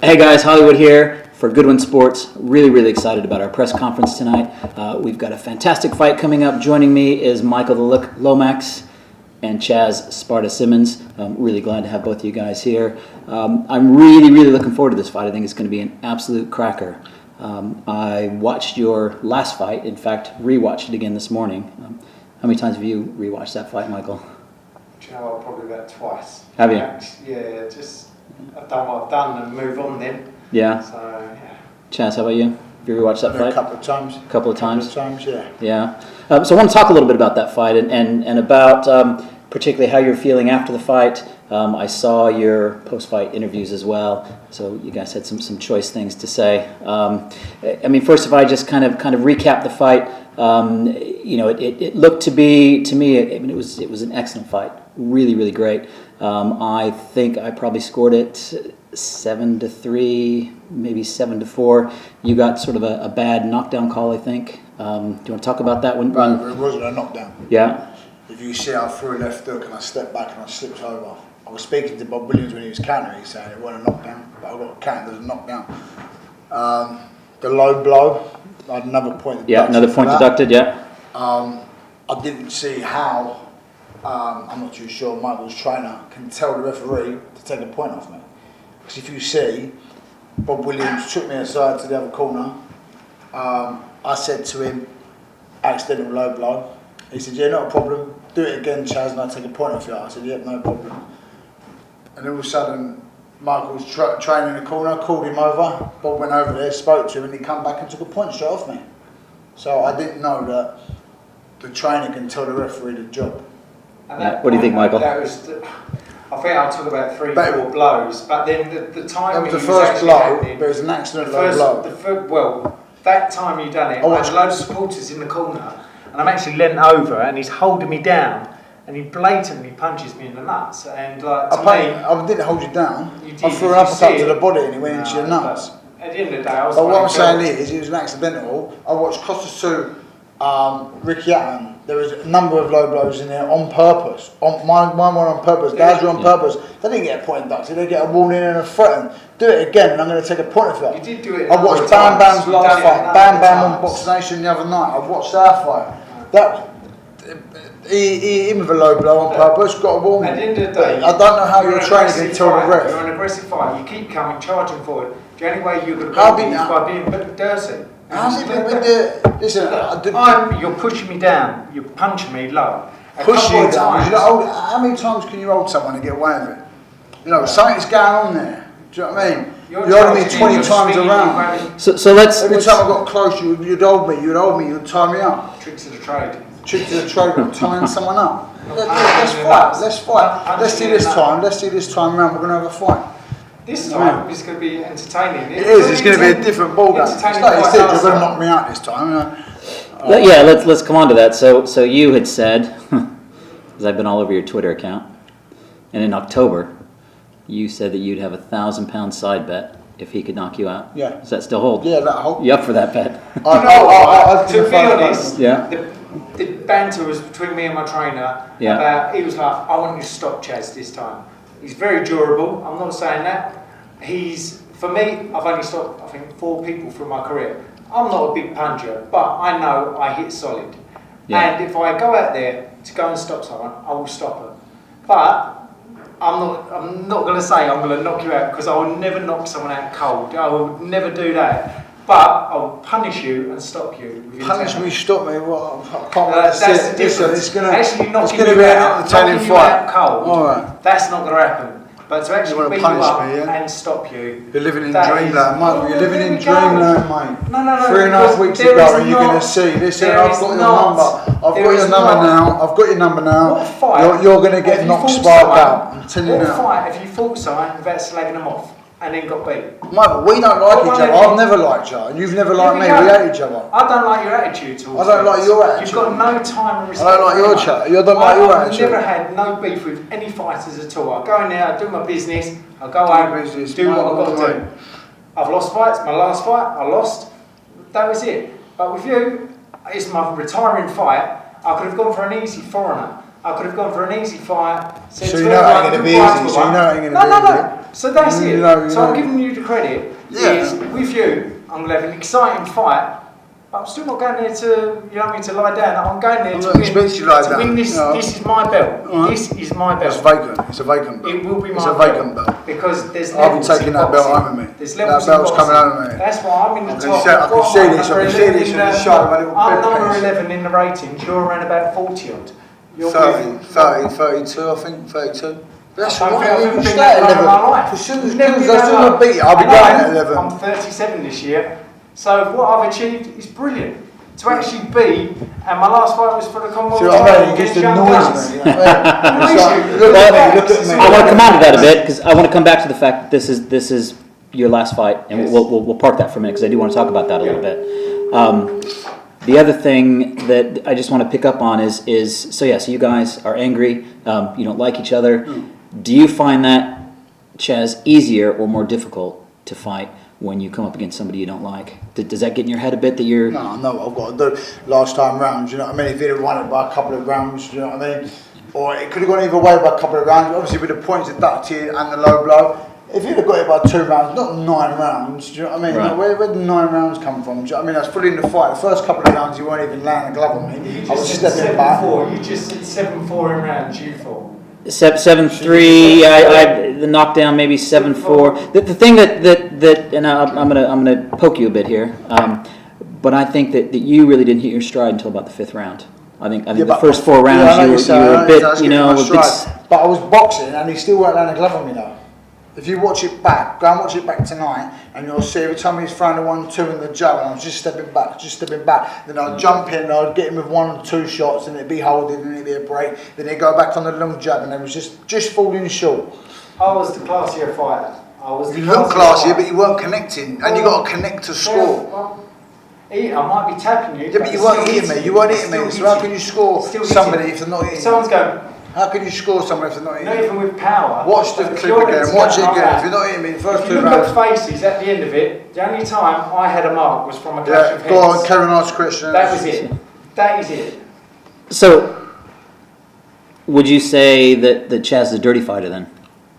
Hey guys, Hollywood here for Goodwin Sports. Really excited about our press conference tonight. We've got a fantastic fight coming up. Joining me is Michael the Lomax and Chaz Sparta Symonds. I'm really glad to have both of you guys here. I'm really looking forward to this fight. I think it's going to be an absolute cracker. I watched your last fight, in fact, rewatched it again this morning. How many times have you rewatched that fight, Michael? Do you know what? Probably about twice. Have you? Yeah, just I've done what I've done and move on then. Yeah. So, yeah. Chaz, how about you? Have you rewatched that fight? A couple of times. Couple of times, yeah. Yeah. So I want to talk a little bit about that fight and about particularly how you're feeling after the fight. I saw your post-fight interviews as well, so you guys had some choice things to say. I mean, first, if I just kind of recap the fight, it looked to me, I mean, it was an excellent fight, really great. I think I probably scored it 7-3, maybe 7-4. You got sort of a bad knockdown call, I think. Do you want to talk about that one? Right, it wasn't a knockdown. Yeah. If you see, I threw a left hook and I stepped back and I slipped over. I was speaking to Bob Williams when he was countering. He's saying it wasn't a knockdown, but I got counted as a knockdown. The low blow, I had another point deducted. Yeah, another point deducted. Yeah. I didn't see how. I'm not too sure. Michael's trainer can tell the referee to take a point off me. Because if you see, Bob Williams took me aside to the other corner. I said to him, accidental low blow. He said, yeah, not a problem. Do it again, Chaz, and I'll take a point off you. I said, yep, no problem. And all of a sudden, Michael was training in the corner, called him over. Bob went over there, spoke to him, and he come back and took a point straight off me. So I didn't know that the trainer can tell the referee the job. What do you think, Michael? I think I took about 3-4 blows, but then the time that was the first blow, but it was an accident blow. Well, that time you done it, I had loads of supporters in the corner, and I'm actually leant over, and he's holding me down, and he blatantly punches me in the nuts. And I didn't hold you down. You did, I threw an uppercut to the body, and he went into your nuts. At the end of the day, I was. But what I'm saying is, it was an accidental. I watched Costas 2, Ricky Hatton. There was a number of low blows in there on purpose. Mine were on purpose. Guys were on purpose. They didn't get a point deducted. They get a warning and a threaten. Do it again, and I'm going to take a point of it. You did do it. I watched Bam Bam's last fight. Bam Bam on Box Nation the other night. I watched our fight. He hit with a low blow on purpose. Got a warning. At the end of the day, I don't know how your trainer can tell the ref. You're an aggressive fighter. You keep coming, charging forward. The only way you're going to beat is by being dirty. How's it been listen, you're pushing me down. You're punching me low. Pushing you down. How many times can you hold someone and get away with it? You know, something's going on there. Do you know what I mean? You're holding me 20 times around. So let's. Every time I got close, you'd hold me. You'd tie me up. Tricks of the trade. Tricks of the trade, tying someone up. Let's fight. Let's see this time. Let's see this time around. We're gonna have a fight. This time it's going to be entertaining. It is. It's going to be a different ballgame. It's like you said, you're going to knock me out this time. Yeah, let's come on to that. So you had said, because I've been all over your Twitter account, and in October, you said that you'd have £1,000 side bet if he could knock you out. Yeah. Does that still hold? Yeah, that holds. You up for that bet? To be honest, yeah. The banter was between me and my trainer. Yeah. About, he was like, I want you to stop Chaz this time. He's very durable. I'm not saying that. For me, I've only stopped, I think, 4 people through my career. I'm not a big puncher, but I know I hit solid. Yeah. And if I go out there to go and stop someone, I will stop them. But I'm not going to say I'm going to knock you out, because I will never knock someone out cold. I will never do that. But I will punish you and stop you. Punish me, stop me. Well, I can't that's the difference. It's going to be an entertaining fight. Cold. All right. That's not going to happen. But to actually beat you up and stop you. You're living in dreamland, Michael. You're living in dreamland, mate. No. 3.5 weeks ago, and you're going to see. Listen, I've got your number. I've got your number now. What fight? You're going to get knocked spark out. I'm telling you now. What fight have you fought someone without slagging them off and then got beat? Michael, we don't like each other. I've never liked you. And you've never liked me. We hate each other. I don't like your attitude towards I don't like your attitude. You've got no time and respect. I don't like your chat. You don't like your attitude. I've never had no beef with any fighters at all. I go in there, I do my business, I go home, do what I've got to do. I've lost fights. My last fight, I lost. That was it. But with you, it's my retiring fight. I could have gone for an easy foreigner. I could have gone for an easy fight. So you know it ain't going to be easy. No. So that's it. You So I'm giving you the credit. Yeah. Is with you, I'm gonna have an exciting fight. But I'm still not going there to, you know what I mean, to lie down. I'm going there to win this. No. This is my belt. Right. This is my belt. It's vacant. It's a vacant belt. It will be my It's a belt. vacant belt. Because there's I'll be levels taking in that belt boxing. home with me. There's That levels belt's in coming boxing. home with me. That's why I'm in the I can top. see- I can see this, I can see this in on the the- show, my little I'm bib number piece. 11 in the ratings. You're around about 40 odd. You're 30, with- 32, I think, 32. That's I don't right, think I've you ever can been stay that at low in my 11. life. As soon as Never I been that still low. not beat you, I'll be And going I'm- at 11. I'm 37 this year. So what I've achieved is brilliant. To actually be, and my last fight was for the Commonwealth See what I title mean? It just against Young annoys Guns. me. You know what I mean? Annoys It's like, you. look at me, look at me. I want to come on to that a bit because I want to come back to the fact that this is your last fight, and Yes. we'll park that for a minute because I do want to talk about that a little bit. The other thing that I just want to pick up on is so you guys are angry, you don't like each other. Do you find that, Chaz, easier or more difficult to fight when you come up against somebody you don't like? Does that get in your head a bit that you're... No, I know what I've got to do. Last time rounds, you know what I mean? If he'd have won it by a couple of rounds, you know what I mean? Or it could have gone either way by a couple of rounds, obviously with the points deducted and the low blow. If he'd have got it by 2 rounds, not 9 rounds, do you know what I mean? Right. Where did the 9 rounds come from? Do you know what I mean? I was fully in the fight. The first couple of rounds, he weren't even laying a glove on me. I was stepping back. 7-4. You just said 7-4 in rounds. You thought. 7-3, the knockdown maybe 7-4. The thing that and I'm gonna poke you a bit here, but I think that you really didn't hit your stride until about the 5th round. I think the first 4 rounds you were a bit, I was a bit. but I was boxing and he still weren't laying a glove on me though. If you watch it back, go and watch it back tonight, and you'll see every time he's throwing the 1-2 in the jab, and I was just stepping back. Then I'd jump in, and I'd get him with 1 or 2 shots, and it'd be holding, and it'd be a break. Then he'd go back on the long jab, and it was just falling short. I was the classier fighter. You look classier, but you weren't connecting, and you got to connect to score. I might be tapping you. Yeah, but you weren't hitting me. You weren't hitting me. So how can you score somebody if they're not hitting you? Someone's going. How can you score somebody if they're not hitting Not you? even with power. Watch the clip again. Watch it again. If you're not hitting me, the first If 2 you look rounds. at faces at the end of it, the only time I had a mark was from a clash of Yeah, go on, heads. Karen asked questions. That was it. That is it. So, would you say that Chaz is a dirty fighter then?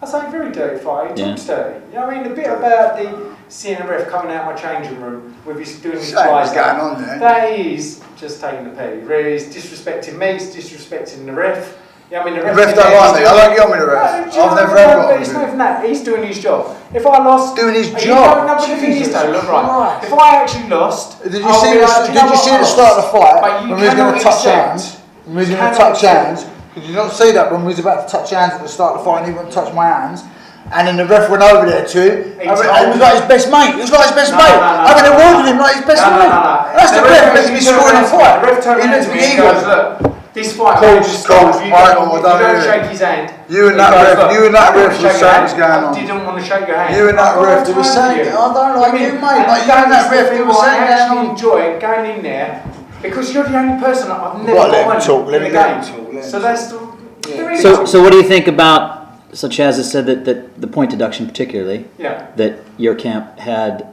I say very dirty fight. He Yeah. talks dirty. You know what I mean? The bit about the seeing a ref coming out my changing room with his doing his Shame what's flies. going on there. That is just taking the pee. Really, he's disrespecting me. He's disrespecting the ref. You know what I mean? The ref don't like me. I don't get on with the ref. No, do you I've know never what? ever But got it's on not with even that. He's doing his job. If I lost, Doing his you job. know, no, but the thing is Jesus though, look right. Christ. If I actually lost, Did you I'll see be the, like, did you know you what, see I the lost. start of the fight But you when we was going to cannot touch accept- hands? When we was you going to cannot touch accept- hands? Did you not see that when we was about to touch hands at the start of the fight and he wouldn't touch my hands? And then the ref went over there too. He It was told like his best mate. It was like his best No, mate. no, no, Having no, a word no, with him like his best No, no, mate. no, no. That's the ref meant to be scoring a fight. The ref turned He around meant to to me be and eager. goes, look, this fight, Coach, I'm just stop. coach, If you Michael, don't, I if don't you don't hear it. shake his hand. You and he that goes, ref- look, you and that I don't ref wanna was shake saying your what's hand. going on. I didn't want to shake your hand. You and that I've got ref, no they were time saying, for you. I don't like you, mate. Like, you that and that is the ref, they thing were why saying I going actually on. enjoy going in there because you're the only person that I've never Right, let him won talk, let in him the game. talk, let him So talk. that's the. there is So talk. what do you think about? So Chaz has said that the point deduction particularly, Yeah. that your camp had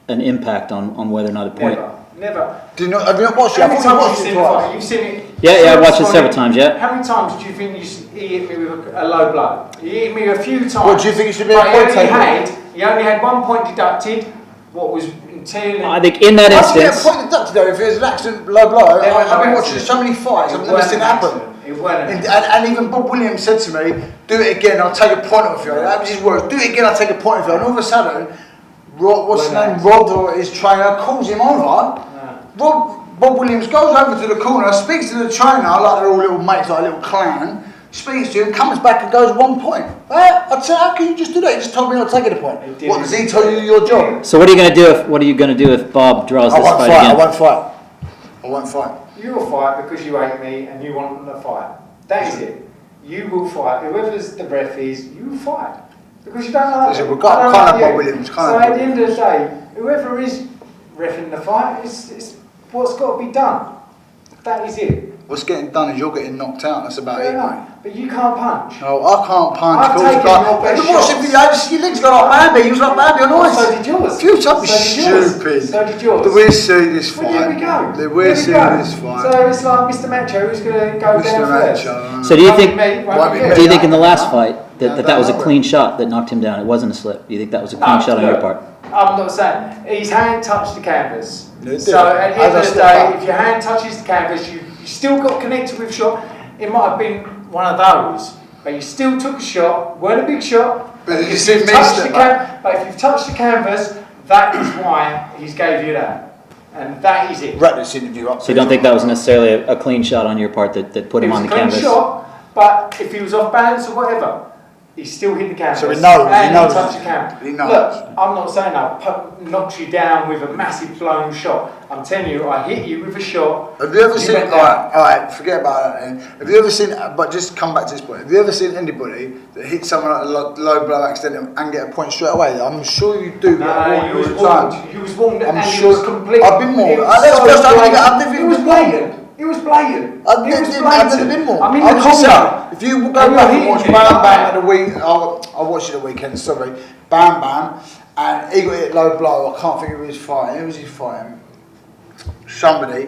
an impact on whether or not a point. Never. Have you not watched it? How I many thought you times watched have it you seen the fight? twice. You've seen it. Yeah, I watched it Sorry, several times, yeah. How many times do you think he hit me with a low blow? He hit me a few times. What, do you think it should be a But point taken? he only had 1 point deducted. What was entailing? I think in that Why should you get a instance, point deducted though if there's an accident low blow? There was I've been no watching accident. so many fights, I've It never weren't seen it an happen. accident. It weren't. And even Bob Williams said to me, do it again, I'll take a point off you. That was his words, do it again, I'll take a point off you. And all of a sudden, what's his name, Rod, or his trainer, calls him over. Bob Williams goes over to the corner, speaks to the trainer, like they're all little mates, like a little clan, speaks to him, comes back and goes 1 point. I'd say, how can you just do that? He just told me not to take it a point. did. What, does he tell you your job? so what are you going to do if Bob draws I this won't fight fight, I again? won't fight. I won't fight. You will fight because you hate me and you want to fight. That is it. You will fight. Whoever's the ref is, you will fight. Because you don't like Listen, me. we've got- I don't can't like have you. Bob Williams, can't So have at Bob the end of the day, whoever is reffing the fight, it's what's got to be done. That is it. What's getting done is you're getting knocked out. That's about it, mate. But you can't punch. No, I can't punch. I've taken your best shots. Your legs got like Bambi. He was like Bambi on ice. So did yours. Few times So did yours. stupid. So did yours. We'll see this fight. Well, there we go. We'll see this fight. So it's like Mr. Macho who's going to go down first. So do you think? Won't be me. Do you think in the last fight that was a clean shot that knocked him down? It wasn't a slip. Do you think that was a clean shot on your part? I'm not saying. His hand touched the canvas. No, it So didn't. at the end of the day, if your hand touches the canvas, you still got connected with shot. It might have been one of those, but you still took a shot. Weren't a big shot. But if you see me step back. But if you've touched the canvas, that is why he's gave you that, and that is it. Wrap this interview up. So you don't think that was necessarily a clean shot on your part that put him on the canvas? It was a clean shot, but if he was off balance or whatever, he still hit the canvas. So he knows, and he knows. touched the canvas. He knows. Look, I'm not saying I knocked you down with a massive blown shot. I'm telling you, I hit you with a shot. Have you ever seen? went down. All right, forget about that. Then. Have you ever seen? But just come back to this point. Have you ever seen anybody that hits someone at a low blow accident and get a point straight away? I'm sure you do. No, get he was all the time. warned. He was warned, I'm and sure. he was complete. I've been warned. It was That's the first time I blatant. I've never It was been blatant. It was blatant. I've It was never been more. I mean, I look can't yourself. If you go And back you're and hitting watch him. Bam Bam at the week, I watched it the weekend. Sorry, Bam Bam, and he got hit low blow. I can't think of who he was fighting. Who was he fighting? Somebody.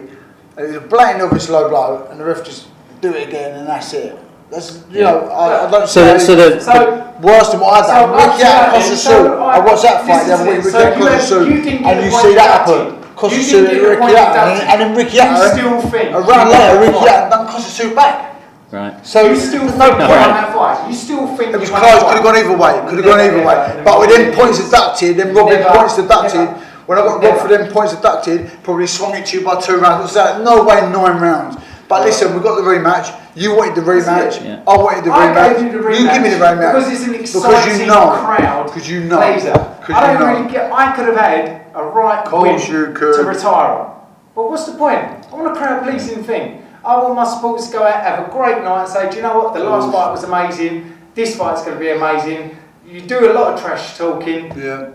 And it was a blatant obvious low blow, and the ref just do it again, and that's it. That's I don't. So Worse than what I done. Ricky out absolutely. Kosasu. I watched that fight the Listen other to week. this. Ricky out So Kosasu, you didn't get and you the see point that deducted. happen. You Kosasu didn't and get the Ricky point out, deducted. and then Ricky You out. still think. A round later, Ricky out done Kosasu back. Right. So You still there's think no you point. won that fight. You still think It was you won close, that could have gone either way. Could have gone either way. But with them points deducted, then Robin Never. points deducted. Never. When I got robbed for them points deducted, probably swung it to you by 2 rounds. So no way 9 rounds. But listen, we got the rematch. You wanted the rematch. Yeah. I wanted the I rematch. gave you the rematch. You give me the rematch. Because it's an exciting crowd. Because you know. Pleaser. Because I you don't know. really get. I could have had a right Course win you could. to retire on. But what's the point? I want a crowd pleasing thing. I want my supporters to go out, have a great night, and say, do you know what? The last fight was amazing. This fight's going to be amazing. You do a lot of trash talking. Yeah.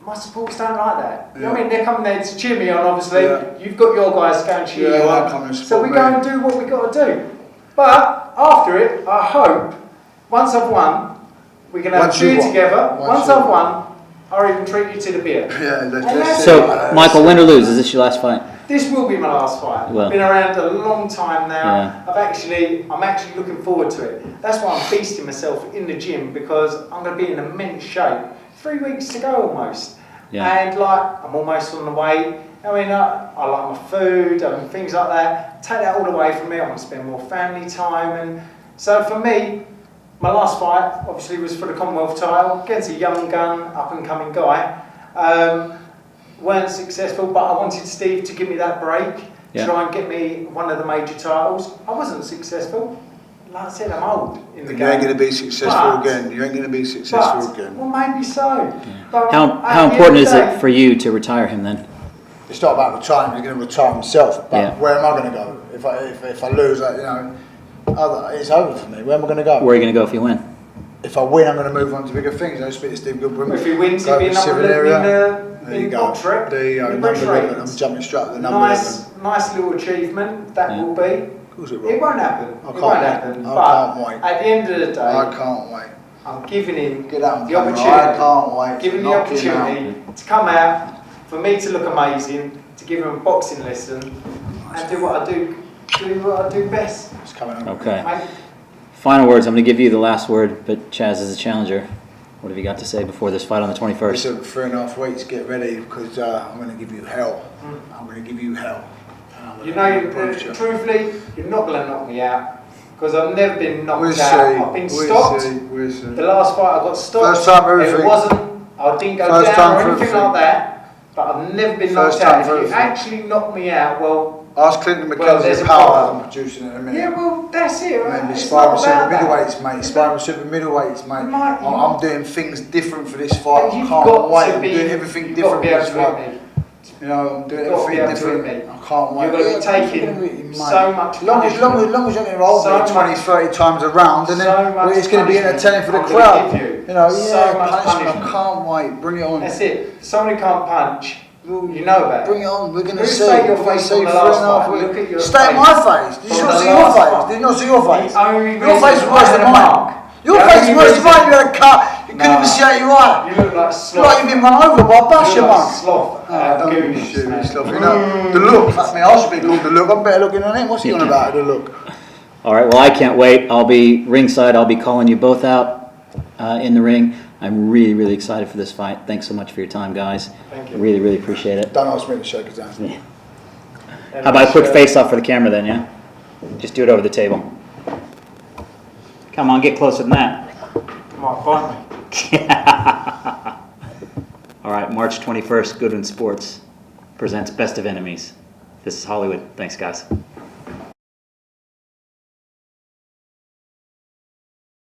My supporters don't like that. You know what I Yeah. mean? They're coming there to cheer me on, obviously. Yeah. You've got your guys going to cheer Yeah, you they'll on. come and So support we me. go and do what we got to do. But after it, I hope, once I've won, we can have Once a you beer won. together. Once Once you I've won. won, I'll even treat you to the beer. Yeah, And let's that's see. So Michael, win or lose, is this your last fight? This will be my last fight. Well. I've been around a long time now. Yeah. I'm actually looking forward to it. That's why I'm beasting myself in the gym, because I'm going to be in immense shape. 3 weeks to go almost. Yeah. And I'm almost on the way. I mean, I like my food and things like that. Take that all away from me. I want to spend more family time. And so for me, my last fight obviously was for the Commonwealth title against a young gun, up and coming guy. Weren't successful, but I wanted Steve to give me that break, Yeah. try and get me one of the major titles. I wasn't successful. Like I said, I'm old in the You game. ain't going to be successful But- again. You ain't going to be successful But, again. well, maybe so. But How at the end important of is the it day- for you to retire him then? It's not about retiring. He's going to retire himself. But Yeah. where am I going to go if I lose? It's over for me. Where am I going to go? Where are you going to go if you win? If I win, I'm going to move on to bigger things. I speak to Steve Goodwin. If he wins, Go he'll be to number civil 11 area. in There you the go. box rec. There you go. in Number British 11. ratings. I'm jumping straight to the number 11. Nice little achievement that Yeah. will be. Of course it will. It won't happen. I It can't won't wait. happen. I But can't wait. at the end of the day, I can't wait. I'm giving him Get out and the camera. opportunity. I can't wait. Giving the Knock him opportunity to come out, for me to look amazing, to give him a boxing lesson, and do what I do best. It's coming on. Okay. Mate, Final words. I'm going to give you the last word, but Chaz is a challenger. What have you got to say before this fight on the 21st? Listen, 3.5 weeks, get ready, because I'm going to give you hell. I'm going to give you hell. you know, truthfully, you're not going to knock me out, because I've never been knocked We'll out. see. I've been stopped. We'll see. The last fight I got stopped. First time for everything. It wasn't. I didn't go First down time or for anything everything. like that. But I've never been First knocked time out. for If you everything. actually knock me out, well, Ask Clinton Well, there's McKenzie's a power problem. I'm producing in a minute. yeah, well, that's it. Maybe It's sparring not with super about that. middleweights, mate. Sparring with super middleweights, mate. Mate, you- I'm doing things different for this fight. I You've can't got wait. to I'm be, doing everything you've got different to be for able this to beat fight. me. You know, I'm doing You've got to be everything able to different. beat me. I can't wait. You're going to be taking so much As long as you're going to roll So me 20, much- 30 times around, and so then much it's going to be punishment entertaining for the I'm gonna crowd. give you. You know, So yeah, much punishment. I punishment. can't wait. Bring it on. That's it. Somebody can't punch. You know about it. Bring it on. We're going to Who see. stayed your We're gonna face see on the 3.5 last fight? weeks. Look at your Stay face. my face. Did you From not the see your last face? fight. Did you not see your face? The only Your reason face was worse I had than a mine. mark. Your The face only was worse than reason- mine. You had a cut. You couldn't even see out your eye. You look like You sloth. look like you've been run over by a bus, You you look like man. sloth. Don't Goonies, be shooting man. stuff. You know, the look. Fuck me, I should be called the look. I'm better looking than him. What's he on about, the look? All right, well, I can't wait. I'll be ringside. I'll be calling you both out in the ring. I'm really, really excited for this fight. Thanks so much for your time, guys. Thank you. Really, really appreciate it. Don't ask me to shake his hand. Yeah. How about a quick face-off for the camera then, yeah? Just do it over the table. Come on, get closer than that. Come on, fight me. All right, March 21st, Goodwin Sports presents Best of Enemies. This is Hollywood. Thanks, guys.